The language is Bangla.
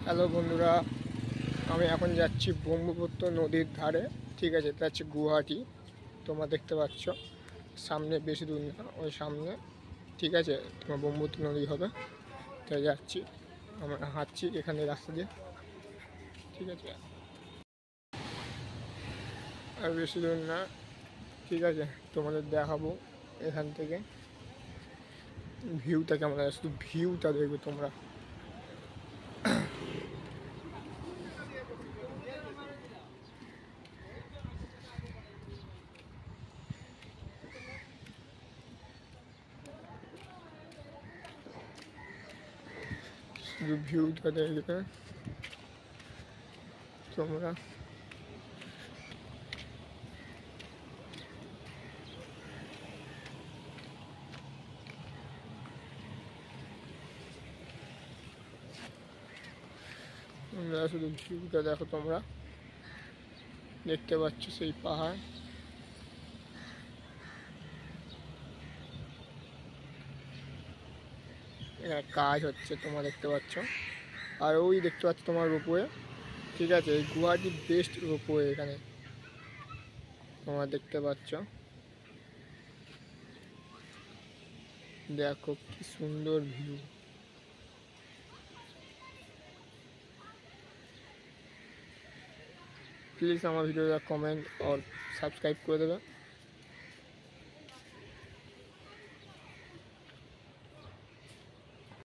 হ্যালো বন্ধুরা, আমি এখন যাচ্ছি ব্রহ্মপুত্র নদীর ধারে। ঠিক আছে, এটা হচ্ছে গুয়াহাটি। তোমরা দেখতে পাচ্ছ সামনে, বেশি দূর না, ওই সামনে। ঠিক আছে, তোমার ব্রহ্মপুত্র নদী হবে, তাই যাচ্ছি। আমরা হাঁটছি এখানে রাস্তা দিয়ে। ঠিক আছে, আর বেশি দূর না। ঠিক আছে, তোমাদের দেখাবো এখান থেকে ভিউটা কেমন লাগে, শুধু ভিউটা দেখবে তোমরা। শুধু ভিউটা দেখবে তোমরা। শুধু ভিউটা দেখো তোমরা, দেখতে পাচ্ছ সেই পাহাড়। এখানে কাজ হচ্ছে তোমরা দেখতে পাচ্ছ, আর ওই দেখতে পাচ্ছ তোমার রোপওয়ে। ঠিক আছে, এই গুয়াহাটির বেস্ট রোপওয়ে এখানে তোমরা দেখতে পাচ্ছ। দেখো কি সুন্দর ভিউ। প্লিজ আমার ভিডিওটা কমেন্ট আর সাবস্ক্রাইব করে দেবে।